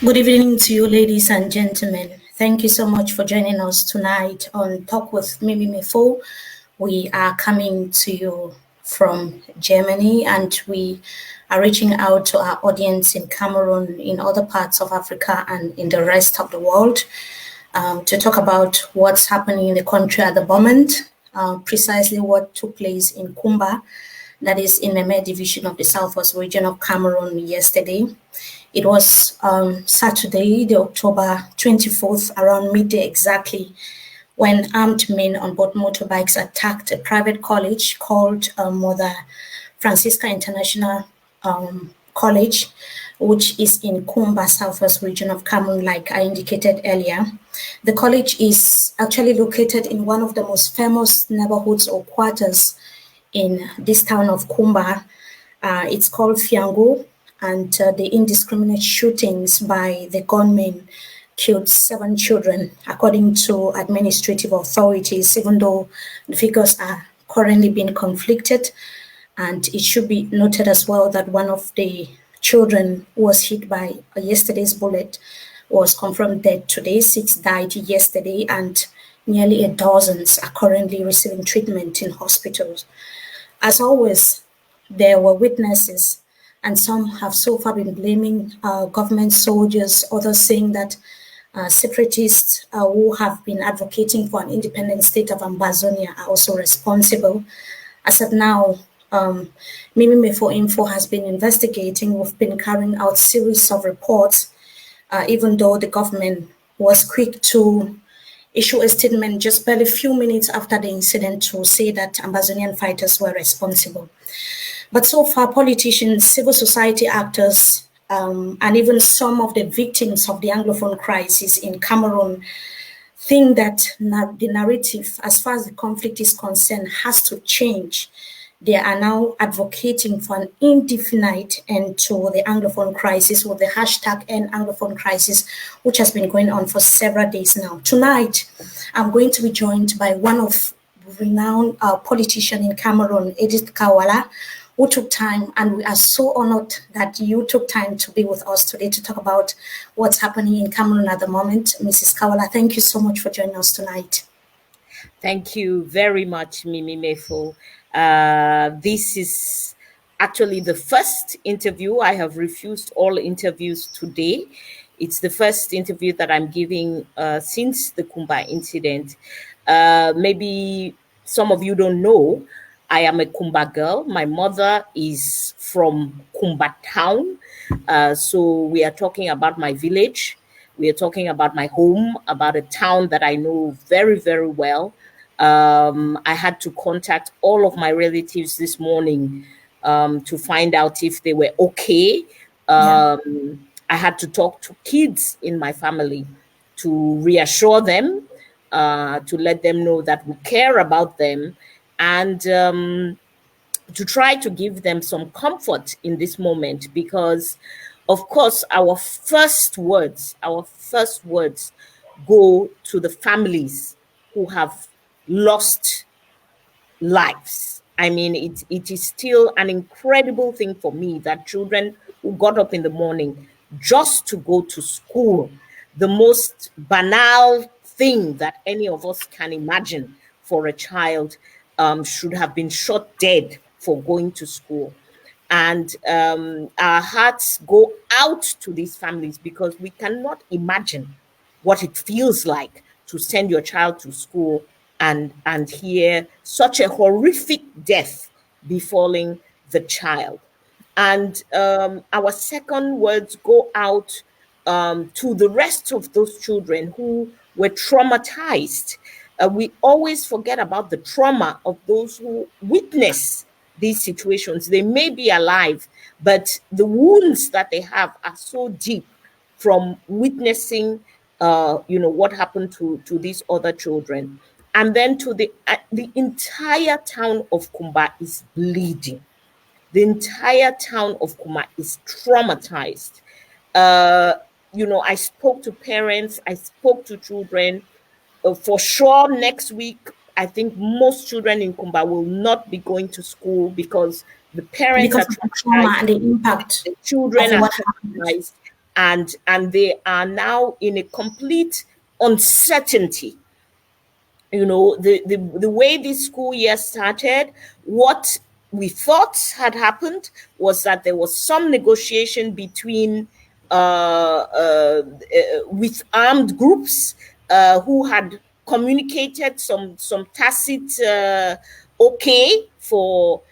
Good evening to you, ladies and gentlemen. Thank you so much for joining us tonight on Talk with Mimi Menfo. We are coming to you from Germany and we are reaching out to our audience in Cameroon, in other parts of Africa, and in the rest of the world to talk about what's happening in the country at the moment, precisely what took place in Kumba, that is in the Division of the Southwest region of Cameroon yesterday. It was Saturday, the October 24th, around midday exactly, when armed men on board motorbikes attacked a private college called Mother Francisca International College, which is in Kumba, Southwest region of Cameroon, like I indicated earlier. The college is actually located in one of the most famous neighborhoods or quarters in this town of Kumba. It's called Fiango, and the indiscriminate shootings by the gunmen killed 7 children, according to administrative authorities, even though the figures are currently being conflicted. And it should be noted as well that one of the children who was hit by yesterday's bullet was confirmed dead today. 6 died yesterday, and nearly a dozen are currently receiving treatment in hospitals. As always, there were witnesses, and some have so far been blaming government soldiers, others saying that separatists who have been advocating for an independent state of Ambazonia are also responsible. As of now, Mimi Menfo Info has been investigating. We've been carrying out series of reports, even though the government was quick to issue a statement just barely a few minutes after the incident to say that Ambazonian fighters were responsible. But so far, politicians, civil society actors, and even some of the victims of the Anglophone crisis in Cameroon think that the narrative, as far as the conflict is concerned, has to change. They are now advocating for an indefinite end to the Anglophone crisis with the hashtag End Anglophone Crisis, which has been going on for several days now. Tonight, I'm going to be joined by one of renowned politician in Cameroon, Edith Kawala, who took time, and we are so honored that you took time to be with us today to talk about what's happening in Cameroon at the moment. Mrs. Kawala, thank you so much for joining us tonight. Thank you very much, Mimi Menfo. This is actually the first interview. I have refused all interviews today. It's the first interview that I'm giving since the Kumba incident. Maybe some of you don't know, I am a Kumba girl. My mother is from Kumba town. So we are talking about my village. We are talking about my home, about a town that I know very, very well. I had to contact all of my relatives this morning to find out if they were okay. I had to talk to kids in my family to reassure them, to let them know that we care about them, and to try to give them some comfort in this moment, because of course our first words go to the families who have lost lives. I mean, it is still an incredible thing for me that children who got up in the morning just to go to school, the most banal thing that any of us can imagine for a child, should have been shot dead for going to school. And our hearts go out to these families, because we cannot imagine what it feels like to send your child to school and hear such a horrific death befalling the child. And our second words go out to the rest of those children who were traumatized. We always forget about the trauma of those who witness these situations. They may be alive, but the wounds that they have are so deep from witnessing, what happened to these other children. And then to the entire town of Kumba is bleeding. The entire town of Kumba is traumatized. I spoke to parents, I spoke to children. For sure, next week, I think most children in Kumba will not be going to school, because the parents Because are of the trauma traumatized, and the impact the children of are what happened. traumatized, and they are now in a complete uncertainty. You know, the way this school year started, what we thought had happened was that there was some negotiation between with armed groups who had communicated some tacit okay for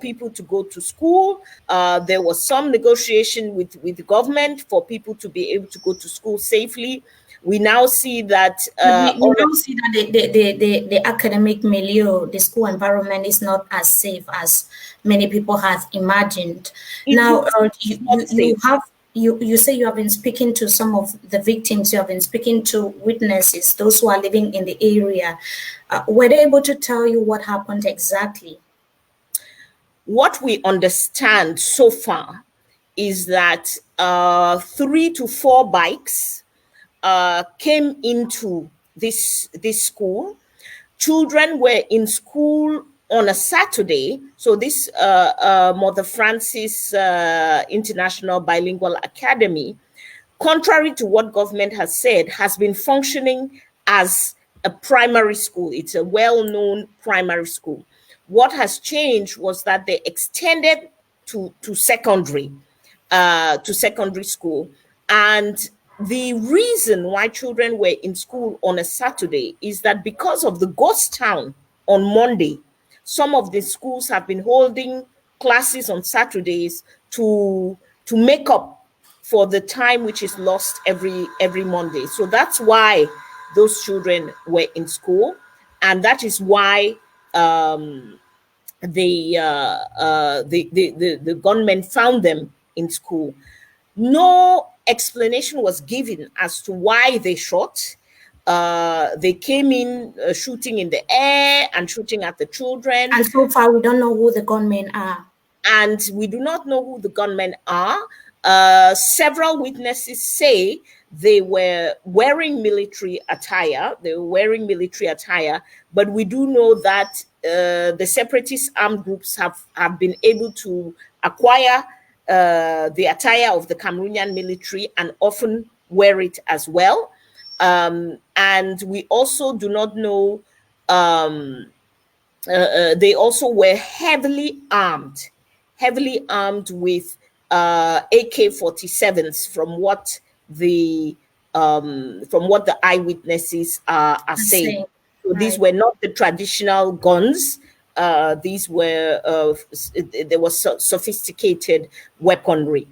people to go to school. There was some negotiation with the government for people to be able to go to school safely. We now see that But we now see that the academic milieu, the school environment is not as safe as many people have imagined. Now, you say you have been speaking to some of the victims, you have been speaking to witnesses, those who are living in the area. Were they able to tell you what happened exactly? What we understand so far is that 3 to 4 bikes came into this school. Children were in school on a Saturday. So this Mother Francis International Bilingual Academy, contrary to what government has said, has been functioning as a primary school. It's a well-known primary school. What has changed was that they extended to secondary school. And the reason why children were in school on a Saturday is that because of the ghost town on Monday, some of the schools have been holding classes on Saturdays to make up for the time which is lost every Monday. So that's why those children were in school, and that is why the gunmen found them in school. No explanation was given as to why they shot. They came in shooting in the air and shooting at the children. And so far, we don't know who the gunmen are. And we do not know who the gunmen are. Several witnesses say they were wearing military attire. But we do know that the separatist armed groups have been able to acquire the attire of the Cameroonian military and often wear it as well. And we also do not know, they also were heavily armed with AK-47s from what the eyewitnesses are saying. So these were not the traditional guns. These were there was sophisticated weaponry.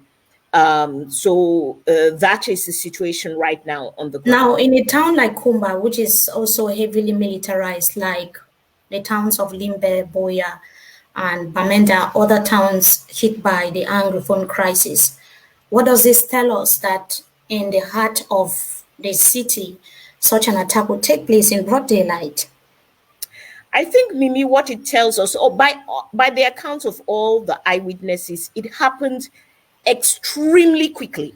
So that is the situation right now on the ground. Now, in a town like Kumba, which is also heavily militarized, like the towns of Limbe, Boya, and Bamenda, other towns hit by the Anglophone crisis, what does this tell us that in the heart of the city, such an attack would take place in broad daylight? I think, Mimi, what it tells us, by the accounts of all the eyewitnesses, it happened extremely quickly,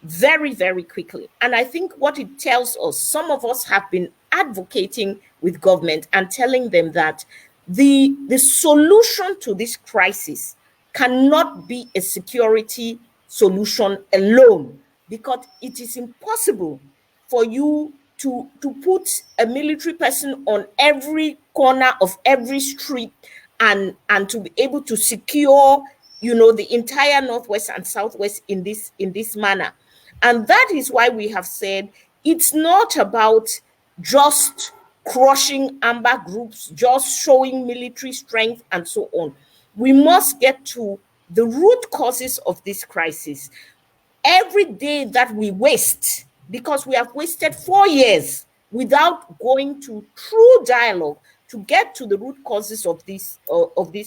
very, very quickly. And I think what it tells us, some of us have been advocating with government and telling them that the solution to this crisis cannot be a security solution alone, because it is impossible for you to put a military person on every corner of every street and to be able to secure, the entire Northwest and Southwest in this manner. And that is why we have said it's not about just crushing amber groups, just showing military strength and so on. We must get to the root causes of this crisis. Every day that we waste, because we have wasted 4 years without going to true dialogue to get to the root causes of this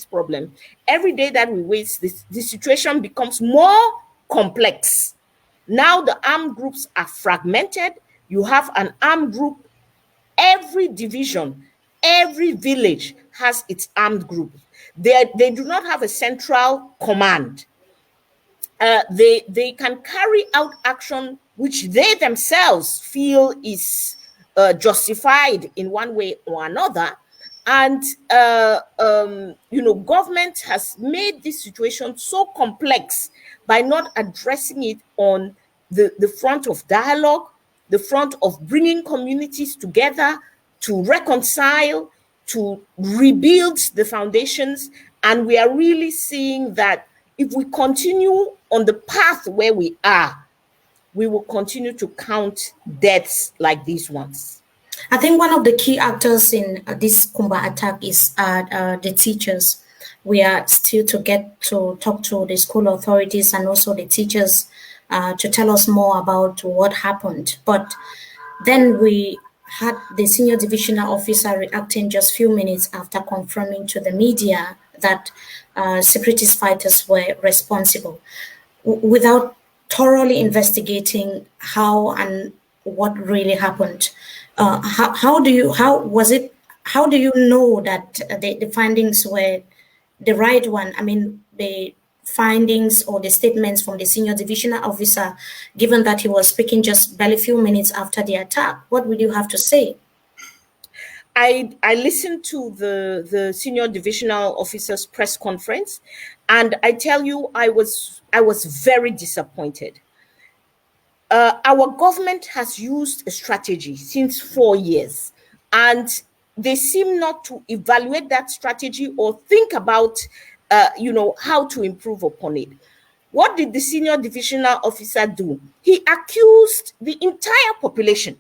problem. Every day that we waste, the situation becomes more complex. Now the armed groups are fragmented. You have an armed group. Every division, every village has its armed group. They do not have a central command. They can carry out action which they themselves feel is justified in one way or another. And, government has made this situation so complex by not addressing it on the front of dialogue, the front of bringing communities together to reconcile, to rebuild the foundations. And we are really seeing that if we continue on the path where we are, we will continue to count deaths like these ones. I think one of the key actors in this Kumba attack is the teachers. We are still to get to talk to the school authorities and also the teachers to tell us more about what happened. But then we had the senior divisional officer reacting just few minutes after confirming to the media that separatist fighters were responsible without thoroughly investigating how and what really happened. How do you know that the findings were the right one? I mean, the findings or the statements from the senior divisional officer, given that he was speaking just barely few minutes after the attack, what would you have to say? I listened to the senior divisional officer's press conference, and I tell you, I was very disappointed. Our government has used a strategy since 4 years, and they seem not to evaluate that strategy or think about, how to improve upon it. What did the senior divisional officer do? He accused the entire population.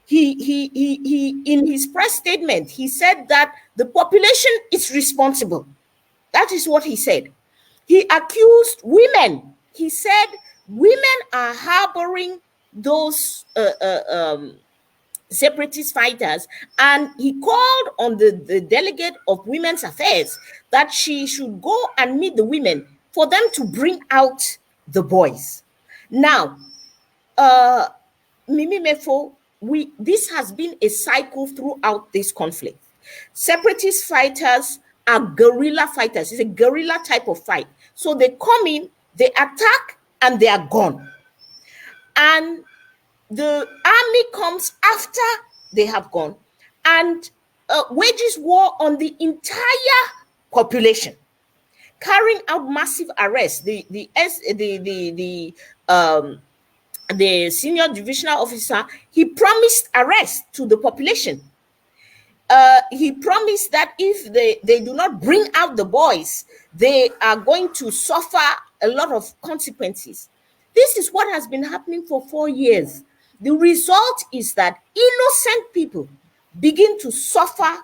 He in his press statement, he said that the population is responsible. That is what he said. He accused women. He said women are harboring those separatist fighters, and he called on the delegate of Women's Affairs that she should go and meet the women for them to bring out the boys. Now, Mimi Menfo, this has been a cycle throughout this conflict. Separatist fighters are guerrilla fighters. It's a guerrilla type of fight. So they come in, they attack, and they are gone. And the army comes after they have gone and wages war on the entire population, carrying out massive arrests. The senior divisional officer, he promised arrest to the population. He promised that if they do not bring out the boys, they are going to suffer a lot of consequences. This is what has been happening for 4 years. The result is that innocent people begin to suffer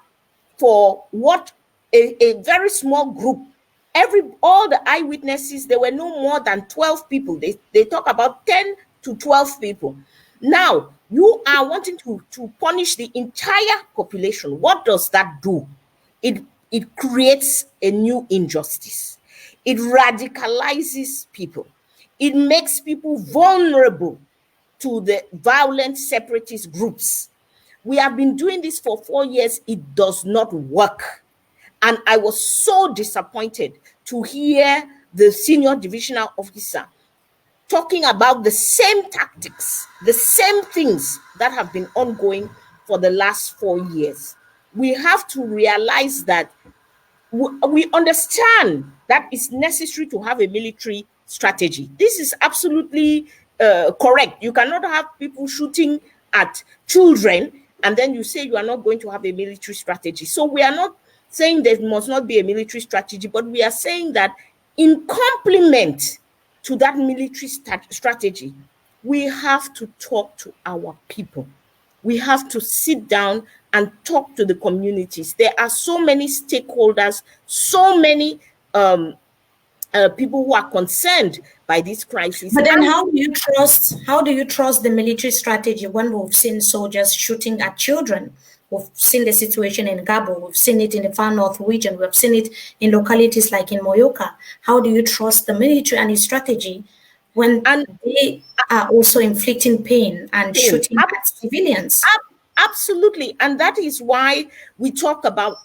for what a very small group. All the eyewitnesses, there were no more than 12 people. They talk about 10 to 12 people. Now, you are wanting to punish the entire population. What does that do? It creates a new injustice. It radicalizes people. It makes people vulnerable to the violent separatist groups. We have been doing this for 4 years. It does not work. And I was so disappointed to hear the senior divisional officer talking about the same tactics, the same things that have been ongoing for the last 4 years. We have to realize that we understand that it's necessary to have a military strategy. This is absolutely correct. You cannot have people shooting at children and then you say you are not going to have a military strategy. So we are not saying there must not be a military strategy, but we are saying that in complement to that military strategy, we have to talk to our people. We have to sit down and talk to the communities. There are so many stakeholders, so many people who are concerned by this crisis. But then how do you trust the military strategy when we've seen soldiers shooting at children? We've seen the situation in Gabo, we've seen it in the far north region, we've seen it in localities like in Moyoka. How do you trust the military and its strategy when they are also inflicting pain and shooting at civilians? Absolutely. And that is why we talk about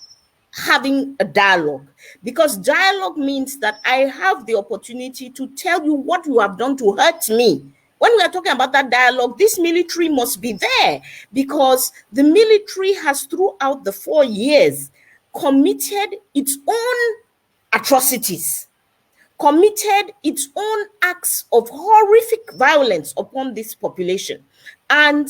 having a dialogue, because dialogue means that I have the opportunity to tell you what you have done to hurt me. When we are talking about that dialogue, this military must be there, because the military has throughout the 4 years committed its own atrocities. committed its own acts of horrific violence upon this population. And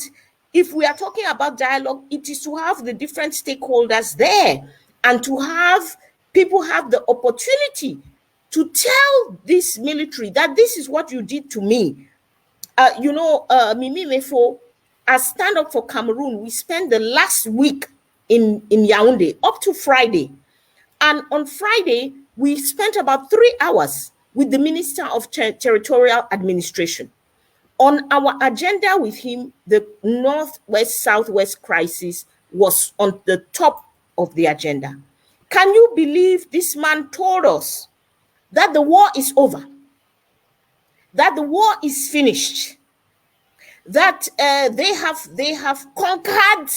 if we are talking about dialogue, it is to have the different stakeholders there and to have people have the opportunity to tell this military that this is what you did to me. Mimi Menfo, as Stand Up for Cameroon, we spent the last week in Yaoundé up to Friday. And on Friday, we spent about 3 hours with the Minister of Territorial Administration. On our agenda with him, the Northwest-Southwest crisis was on the top of the agenda. Can you believe this man told us that the war is over, that the war is finished, that they have conquered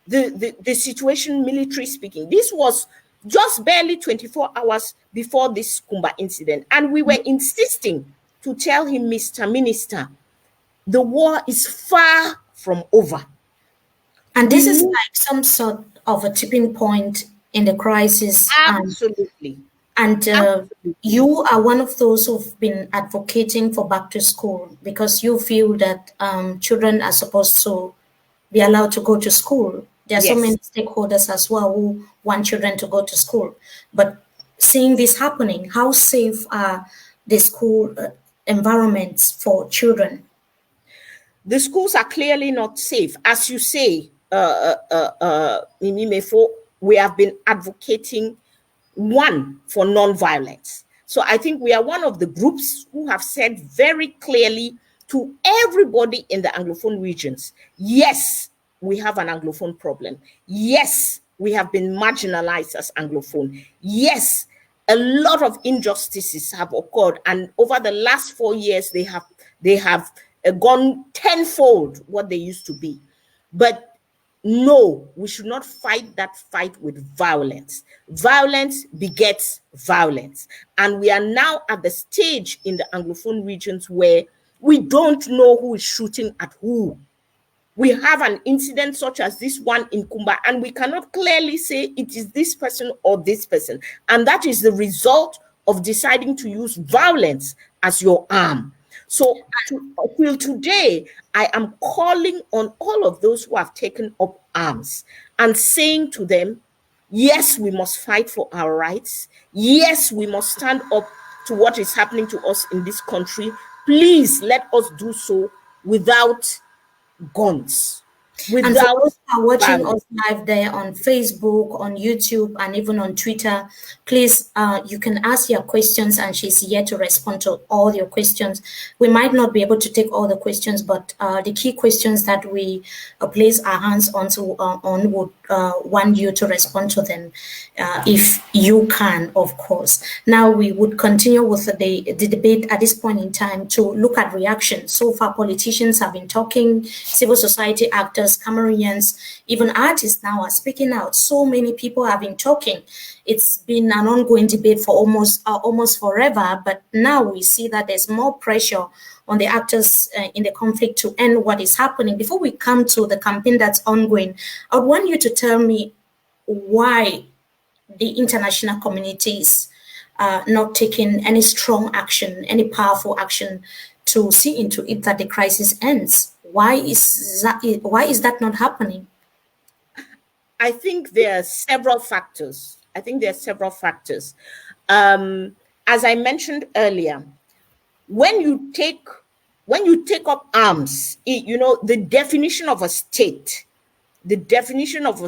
the situation, military speaking? This was just barely 24 hours before this Kumba incident. And we were insisting to tell him, Mr. Minister, the war is far from over. And this is like some sort of a tipping point in the crisis. Absolutely. And you are one of those who've been advocating for back to school because you feel that children are supposed to be allowed to go to school. There are so many stakeholders as well who want children to go to school. But seeing this happening, how safe are the school environments for children? The schools are clearly not safe. As you say, Mimi Menfo, we have been advocating for non-violence. So I think we are one of the groups who have said very clearly to everybody in the Anglophone regions, yes, we have an Anglophone problem. Yes, we have been marginalized as Anglophone. Yes, a lot of injustices have occurred, and over the last 4 years, they have gone tenfold what they used to be. But no, we should not fight that fight with violence. Violence begets violence. And we are now at the stage in the Anglophone regions where we don't know who is shooting at who. We have an incident such as this one in Kumba, and we cannot clearly say it is this person or this person. And that is the result of deciding to use violence as your arm. So till today, I am calling on all of those who have taken up arms and saying to them, yes, we must fight for our rights. Yes, we must stand up to what is happening to us in this country. Please let us do so without guns. And for those who are watching us live there on Facebook, on YouTube, and even on Twitter, please, you can ask your questions, and she's here to respond to all your questions. We might not be able to take all the questions, but the key questions that we place our hands on would want you to respond to them, if you can, of course. Now, we would continue with the debate at this point in time to look at reaction. So far, politicians have been talking, civil society actors, Cameroonians, even artists now are speaking out. So many people have been talking. It's been an ongoing debate for almost forever, but now we see that there's more pressure on the actors in the conflict to end what is happening. Before we come to the campaign that's ongoing, I would want you to tell me why the international communities are not taking any strong action, any powerful action to see into it that the crisis ends. Why is that not happening? I think there are several factors. As I mentioned earlier, when you take up arms, the definition of a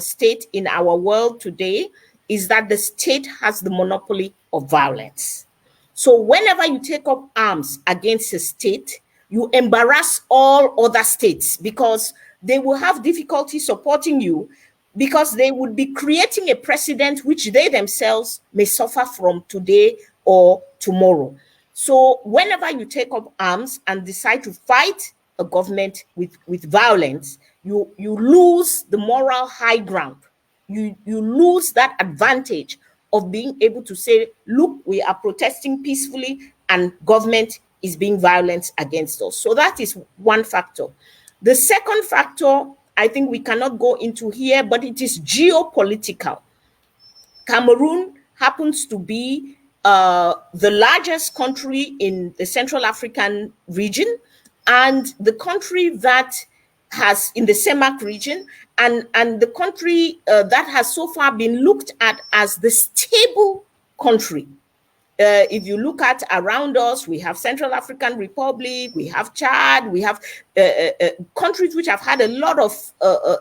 state in our world today is that the state has the monopoly of violence. So whenever you take up arms against a state, you embarrass all other states because they will have difficulty supporting you, because they would be creating a precedent which they themselves may suffer from today or tomorrow. So whenever you take up arms and decide to fight a government with violence, you lose the moral high ground. You lose that advantage of being able to say, look, we are protesting peacefully and government is being violent against us. So that is one factor. The second factor, I think we cannot go into here, but it is geopolitical. Cameroon happens to be the largest country in the Central African region, and the country that has in the CEMAC region, and the country that has so far been looked at as the stable country. If you look at around us, we have Central African Republic, we have Chad, we have countries which have had a lot of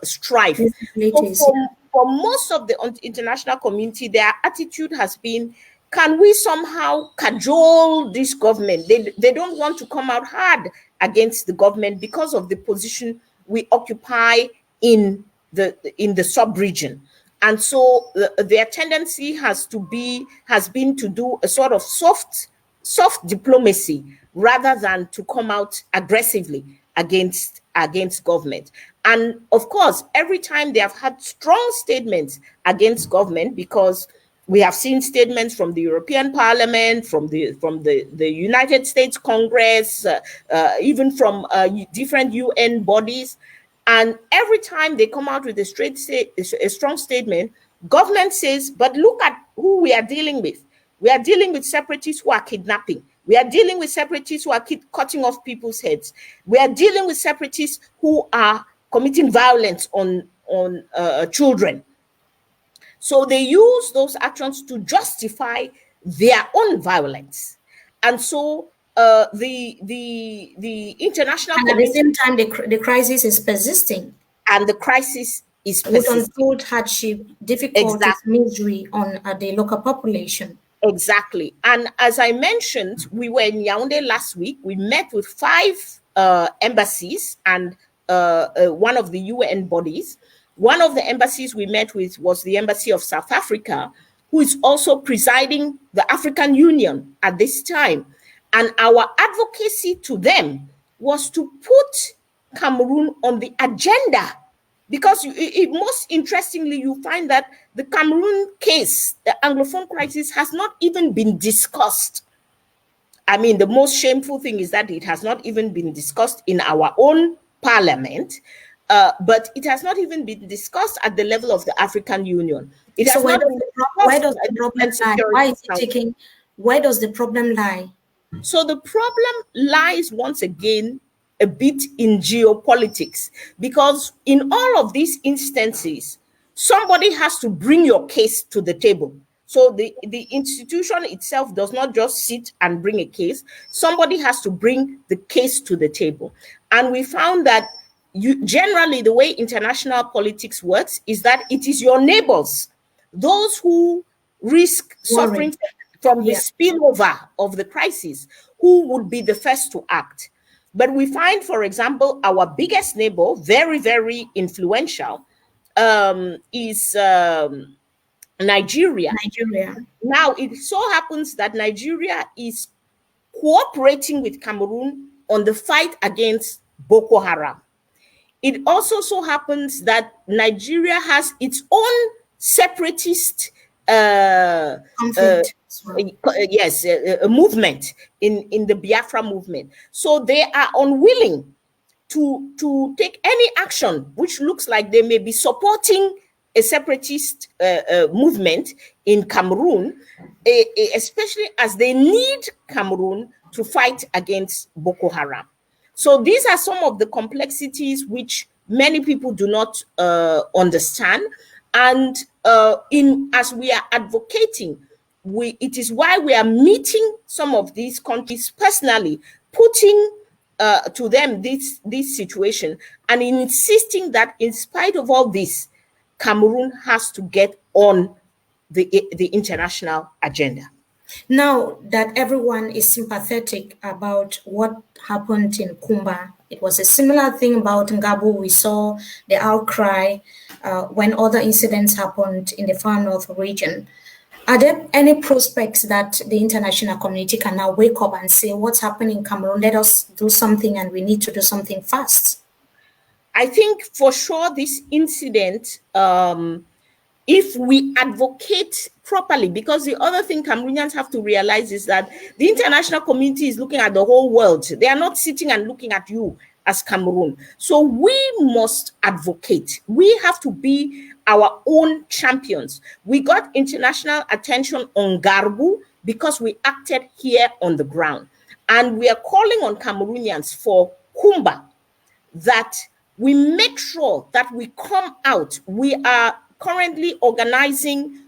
strife. So for most of the international community, their attitude has been, can we somehow cajole this government? They don't want to come out hard against the government because of the position we occupy in the sub-region. And so their tendency has been to do a sort of soft diplomacy rather than to come out aggressively against government. And of course, every time they have had strong statements against government, because we have seen statements from the European Parliament, from the United States Congress, even from different UN bodies. And every time they come out with a strong statement, government says, but look at who we are dealing with. We are dealing with separatists who are kidnapping. We are dealing with separatists who are cutting off people's heads. We are dealing with separatists who are committing violence on children. So they use those actions to justify their own violence. And so the international and at the same time, the crisis is persisting. And the crisis is persisting. With untold hardship, difficulties, misery on the local population. Exactly. And as I mentioned, we were in Yaoundé last week. We met with 5 embassies and one of the UN bodies. One of the embassies we met with was the Embassy of South Africa, who is also presiding the African Union at this time. And our advocacy to them was to put Cameroon on the agenda, because most interestingly, you find that the Cameroon case, the Anglophone crisis, has not even been discussed. I mean, the most shameful thing is that it has not even been discussed in our own parliament, but it has not even been discussed at the level of the African Union. It has not been discussed. Where does the problem lie? Why is it taking? Where does the problem lie? So the problem lies once again a bit in geopolitics, because in all of these instances, somebody has to bring your case to the table. So the institution itself does not just sit and bring a case. Somebody has to bring the case to the table. And we found that generally the way international politics works is that it is your neighbors, those who risk suffering from the spillover of the crisis, who would be the first to act. But we find, for example, our biggest neighbor, very, very influential, is Nigeria. Now, it so happens that Nigeria is cooperating with Cameroon on the fight against Boko Haram. It also so happens that Nigeria has its own separatist a movement in the Biafra movement. So they are unwilling to take any action which looks like they may be supporting a separatist movement in Cameroon, especially as they need Cameroon to fight against Boko Haram. So these are some of the complexities which many people do not understand. And as we are advocating, it is why we are meeting some of these countries personally, putting to them this situation, and insisting that in spite of all this, Cameroon has to get on the international agenda. Now that everyone is sympathetic about what happened in Kumba, it was a similar thing about Ngabo. We saw the outcry when other incidents happened in the far north region. Are there any prospects that the international community can now wake up and say, what's happening in Cameroon? Let us do something, and we need to do something fast? I think for sure this incident, if we advocate properly, because the other thing Cameroonians have to realize is that the international community is looking at the whole world. They are not sitting and looking at you as Cameroon. So we must advocate. We have to be our own champions. We got international attention on Garbu because we acted here on the ground. And we are calling on Cameroonians for Kumba, that we make sure that we come out. We are currently organizing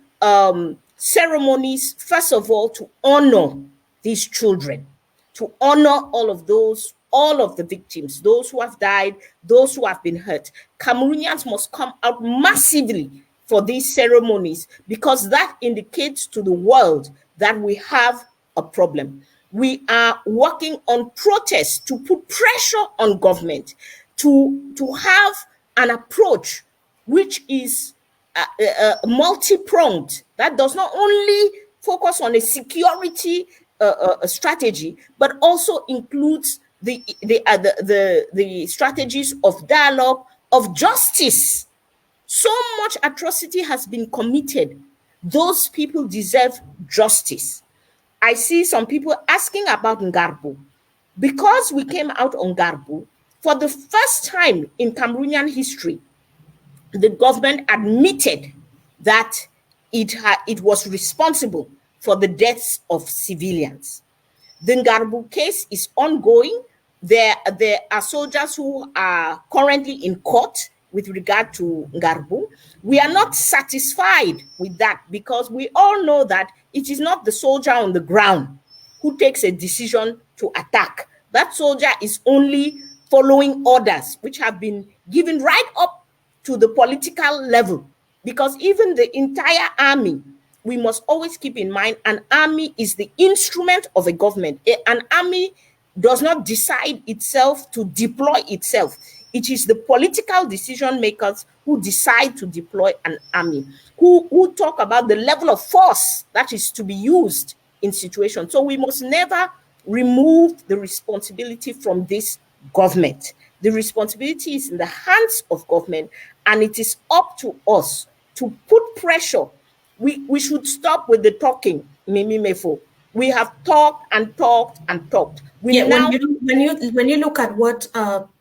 ceremonies, first of all, to honor these children, to honor all of the victims, those who have died, those who have been hurt. Cameroonians must come out massively for these ceremonies, because that indicates to the world that we have a problem. We are working on protests to put pressure on government to have an approach which is multi-pronged, that does not only focus on a security strategy, but also includes the strategies of dialogue, of justice. So much atrocity has been committed. Those people deserve justice. I see some people asking about Ngarbu. Because we came out on Ngarbu, for the first time in Cameroonian history, the government admitted that it was responsible for the deaths of civilians. The Ngarbu case is ongoing. There are soldiers who are currently in court with regard to Ngarbu. We are not satisfied with that, because we all know that it is not the soldier on the ground who takes a decision to attack. That soldier is only following orders which have been given right up to the political level, because even the entire army, we must always keep in mind, an army is the instrument of a government. An army does not decide itself to deploy itself. It is the political decision makers who decide to deploy an army, who talk about the level of force that is to be used in situations. So we must never remove the responsibility from this government. The responsibility is in the hands of government, and it is up to us to put pressure. We should stop with the talking, Mimi Menfo. We have talked and talked and talked. When you look at what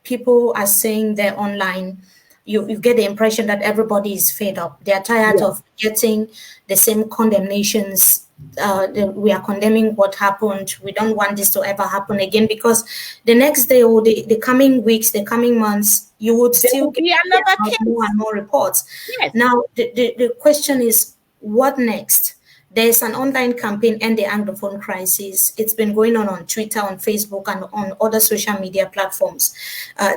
people are saying there online, you get the impression that everybody is fed up. They are tired of getting the same condemnations. We are condemning what happened. We don't want this to ever happen again, because the next day or the coming weeks, the coming months, you would still get more and more reports. Yes. Now, the question is, what next? There's an online campaign, End the Anglophone Crisis. It's been going on Twitter, on Facebook, and on other social media platforms.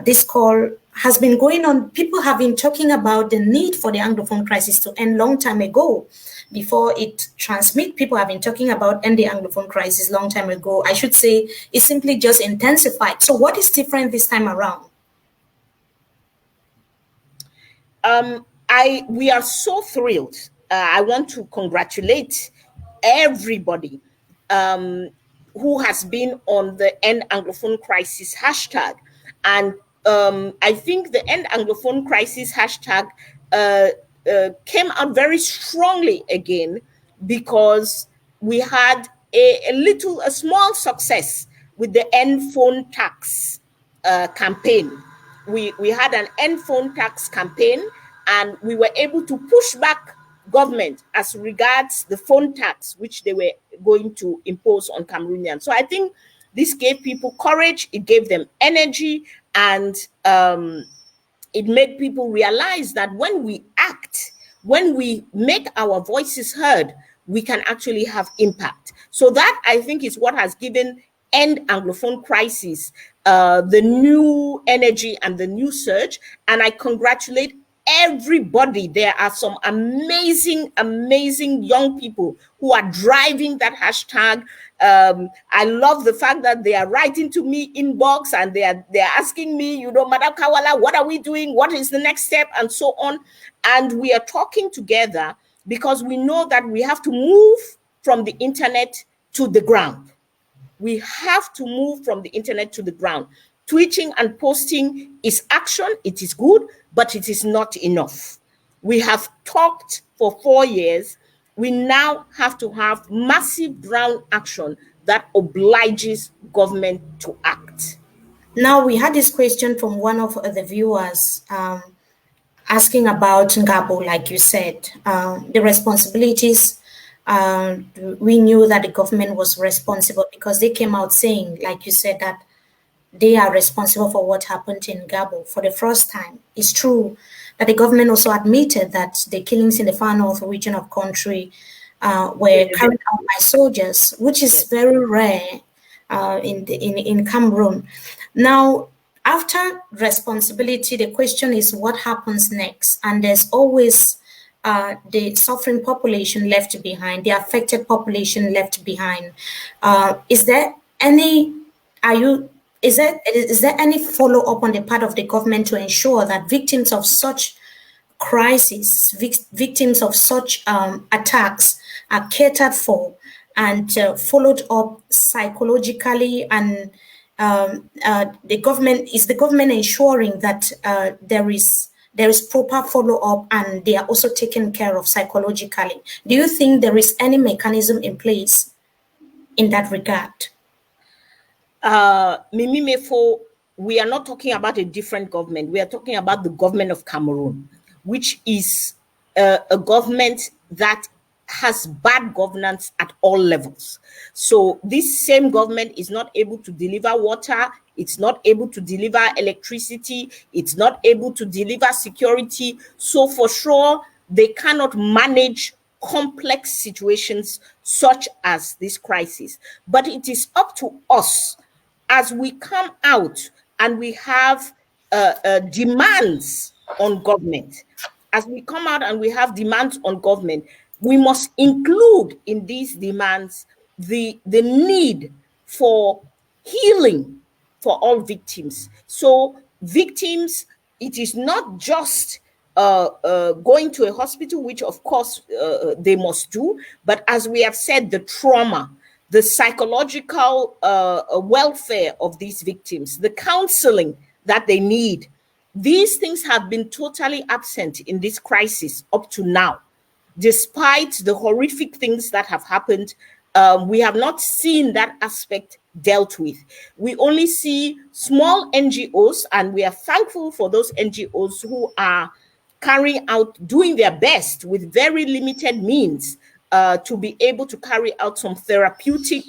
This call has been going on. People have been talking about the need for the Anglophone crisis to end long time ago. Before it transmit, people have been talking about End the Anglophone crisis long time ago. I should say it simply just intensified. So what is different this time around? We are so thrilled. I want to congratulate everybody who has been on the End Anglophone Crisis hashtag. And I think the End Anglophone Crisis hashtag came out very strongly again, because we had a small success with the End Phone Tax campaign. We had an End Phone Tax campaign, and we were able to push back government as regards the phone tax which they were going to impose on Cameroonians. So I think this gave people courage, it gave them energy, and it made people realize that when we act, when we make our voices heard, we can actually have impact. So that, I think, is what has given End Anglophone Crisis the new energy and the new surge. And I congratulate everybody. There are some amazing young people who are driving that hashtag. I love the fact that they are writing to me inbox, and they are asking me, Madam Kawala, what are we doing? What is the next step? And so on. And we are talking together, because we know that we have to move from the internet to the ground. We have to move from the internet to the ground. Tweeting and posting is action. It is good, but it is not enough. We have talked for 4 years. We now have to have massive ground action that obliges government to act. Now, we had this question from one of the viewers asking about Ngabo, like you said, the responsibilities we knew that the government was responsible because they came out saying, like you said, that they are responsible for what happened in Gabo for the first time. It's true that the government also admitted that the killings in the far north region of country were carried out by soldiers, which is very rare in Cameroon. Now, after responsibility, the question is what happens next? And there's always the suffering population left behind, the affected population left behind. Is there any, are you, is there any follow up on the part of the government to ensure that victims of such crises, victims of such attacks are catered for and followed up psychologically, and the government ensuring that there is proper follow up and they are also taken care of psychologically? Do you think there is any mechanism in place in that regard? Mimi Menfo, we are not talking about a different government. We are talking about the government of Cameroon, which is a government that has bad governance at all levels. So this same government is not able to deliver water, it's not able to deliver electricity, it's not able to deliver security. So for sure, they cannot manage complex situations such as this crisis. But it is up to us as we come out and we have demands on government. As we come out and we have demands on government, we must include in these demands the need for healing for all victims. So victims, it is not just going to a hospital, which of course they must do, but as we have said, the trauma, the psychological welfare of these victims, the counseling that they need. These things have been totally absent in this crisis up to now. Despite the horrific things that have happened, we have not seen that aspect dealt with. We only see small NGOs, and we are thankful for those NGOs who are carrying out, doing their best with very limited means to be able to carry out some therapeutic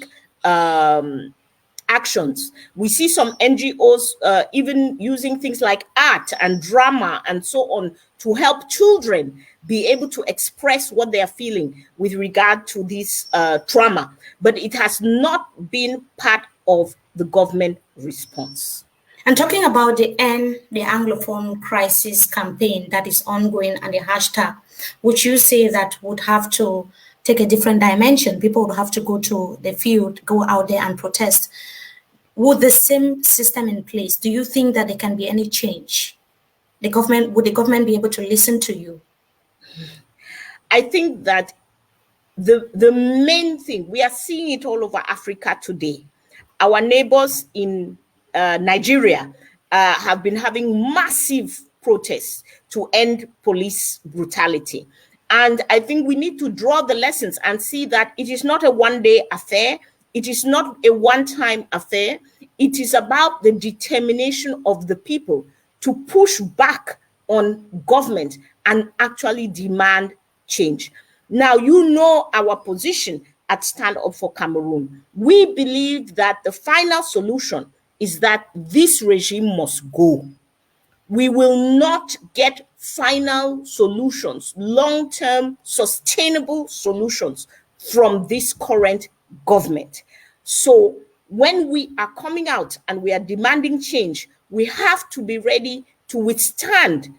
actions. We see some NGOs even using things like art and drama and so on to help children be able to express what they are feeling with regard to this trauma. But it has not been part of the government response. And talking about the End the Anglophone Crisis campaign that is ongoing and the hashtag, which you say that would have to take a different dimension, people would have to go to the field, go out there and protest. Would the same system in place, do you think that there can be any change? Would the government be able to listen to you? I think that the main thing, we are seeing it all over Africa today. Our neighbors in Nigeria have been having massive protests to end police brutality. And I think we need to draw the lessons and see that it is not a one-day affair. It is not a one-time affair. It is about the determination of the people to push back on government and actually demand change. Now, you know our position at Stand Up for Cameroon. We believe that the final solution is that this regime must go. We will not get final solutions, long-term sustainable solutions from this current government. So when we are coming out and we are demanding change, we have to be ready to withstand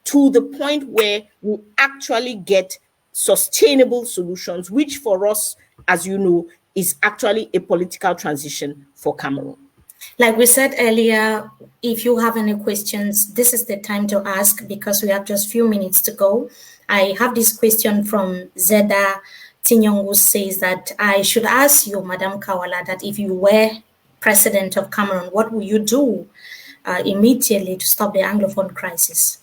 to the point where we actually get sustainable solutions, which for us, as you know, is actually a political transition for Cameroon. Like we said earlier, if you have any questions, this is the time to ask because we have just a few minutes to go. I have this question from Zeda Tinyong, who says that I should ask you, Madam Kawala, that if you were president of Cameroon, what would you do immediately to stop the Anglophone crisis?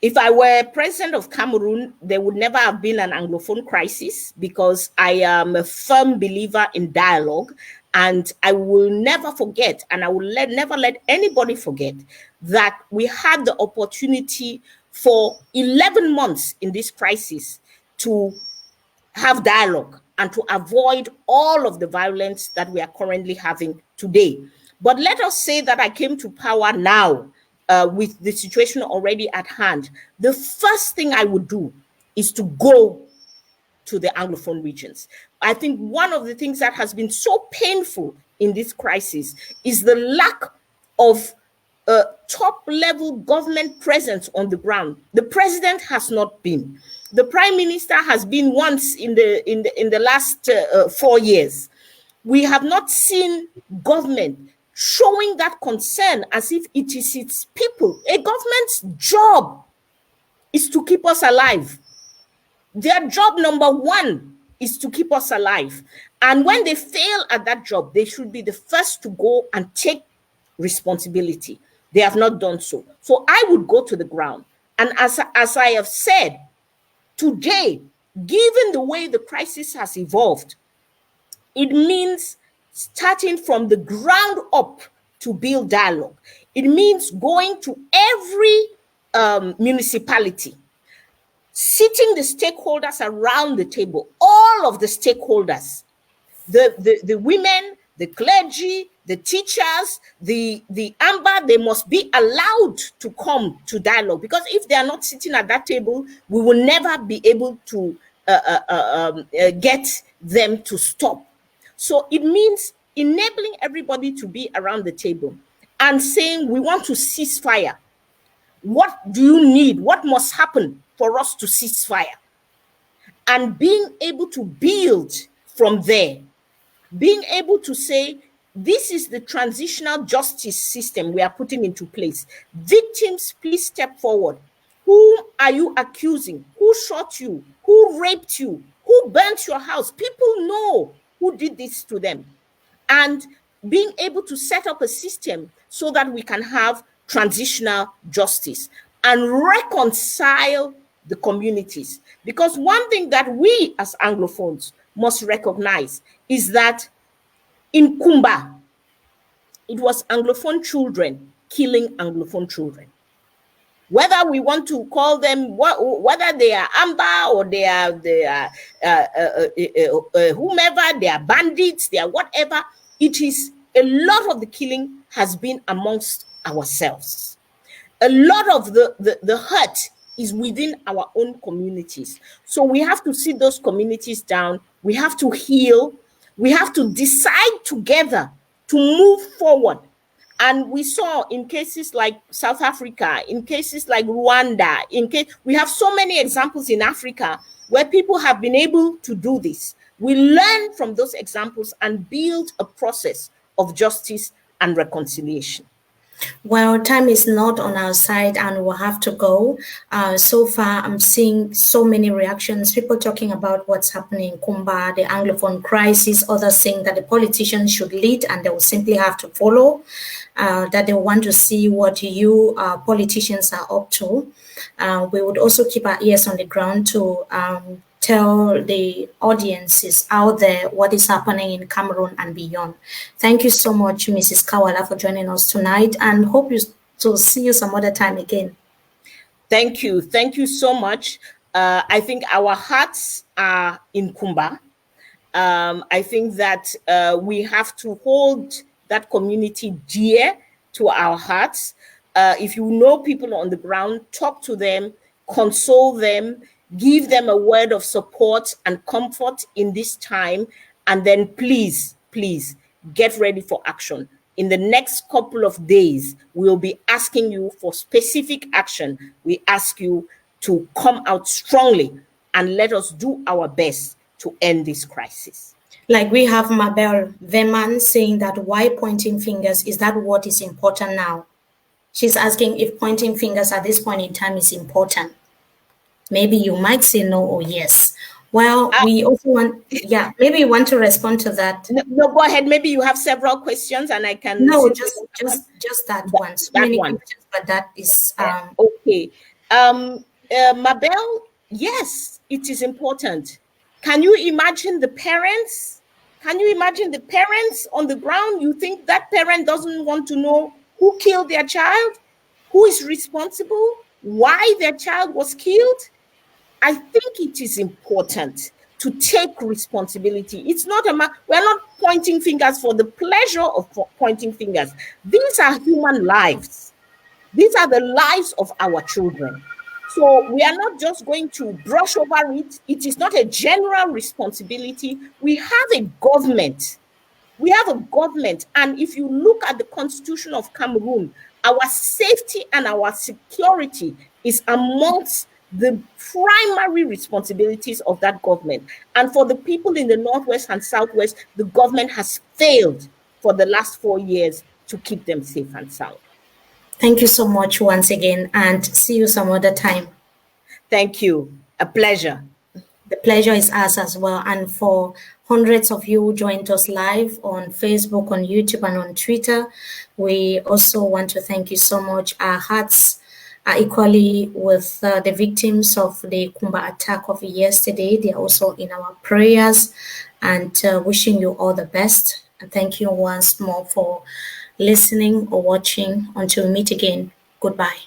If I were president of Cameroon, there would never have been an Anglophone crisis because I am a firm believer in dialogue. And I will never forget, and I will never let anybody forget, that we had the opportunity for 11 months in this crisis to have dialogue and to avoid all of the violence that we are currently having today. But let us say that I came to power now with the situation already at hand. The first thing I would do is to go to the Anglophone regions. I think one of the things that has been so painful in this crisis is the lack of top level government presence on the ground. The president has not been. The prime minister has been once in the last 4 years. We have not seen government showing that concern as if it is its people. A government's job is to keep us alive. Their job number one is to keep us alive. And when they fail at that job, they should be the first to go and take responsibility. They have not done so. So I would go to the ground. And as I have said, today, given the way the crisis has evolved, it means starting from the ground up to build dialogue. It means going to every municipality, sitting the stakeholders around the table, all of the stakeholders, the women, the clergy, the teachers, the AMBA, they must be allowed to come to dialogue, because if they are not sitting at that table, we will never be able to get them to stop. So it means enabling everybody to be around the table and saying, we want to cease fire. What do you need? What must happen for us to cease fire? And being able to build from there, being able to say, this is the transitional justice system we are putting into place. Victims, please step forward. Who are you accusing? Who shot you? Who raped you? Who burnt your house? People know who did this to them. And being able to set up a system so that we can have transitional justice and reconcile the communities. Because one thing that we as Anglophones must recognize is that in Kumba, it was Anglophone children killing Anglophone children. Whether we want to call them, whether they are Amba or they are whomever, they are bandits, they are whatever, it is a lot of the killing has been amongst ourselves. A lot of the hurt is within our own communities. So we have to sit those communities down. We have to heal. We have to decide together to move forward. And we saw in cases like South Africa, in cases like Rwanda, we have so many examples in Africa where people have been able to do this. We learn from those examples and build a process of justice and reconciliation. Well, time is not on our side and we'll have to go. So far, I'm seeing so many reactions, people talking about what's happening in Kumba, the Anglophone crisis, others saying that the politicians should lead and they will simply have to follow, that they want to see what you politicians are up to. We would also keep our ears on the ground to tell the audiences out there what is happening in Cameroon and beyond. Thank you so much, Mrs. Kawala, for joining us tonight, and hope to see you some other time again. Thank you. Thank you so much. I think our hearts are in Kumba. I think that we have to hold that community dear to our hearts. If you know people on the ground, talk to them, console them, give them a word of support and comfort in this time. And then please, please get ready for action. In the next couple of days, we'll be asking you for specific action. We ask you to come out strongly and let us do our best to end this crisis. Like we have Mabel Veman saying that why pointing fingers? Is that what is important now? She's asking if pointing fingers at this point in time is important. Maybe you might say no or yes. Well, we also want, maybe you want to respond to that. No, go ahead. Maybe you have several questions and I can. No, just that one. So many questions, but that is. Okay. Mabel, yes, it is important. Can you imagine the parents? Can you imagine the parents on the ground? You think that parent doesn't want to know who killed their child, who is responsible, why their child was killed? I think it is important to take responsibility. It's not we're not pointing fingers for the pleasure of pointing fingers. These are human lives. These are the lives of our children. So we are not just going to brush over it. It is not a general responsibility. We have a government. We have a government. And if you look at the Constitution of Cameroon, our safety and our security is amongst the primary responsibilities of that government. And for the people in the Northwest and Southwest, the government has failed for the last 4 years to keep them safe and sound. Thank you so much once again, and see you some other time. Thank you. A pleasure. The pleasure is ours as well. And for hundreds of you who joined us live on Facebook, on YouTube, and on Twitter, we also want to thank you so much. Our hearts are equally with the victims of the Kumba attack of yesterday. They are also in our prayers, and wishing you all the best. And thank you once more for listening or watching. Until we meet again, goodbye.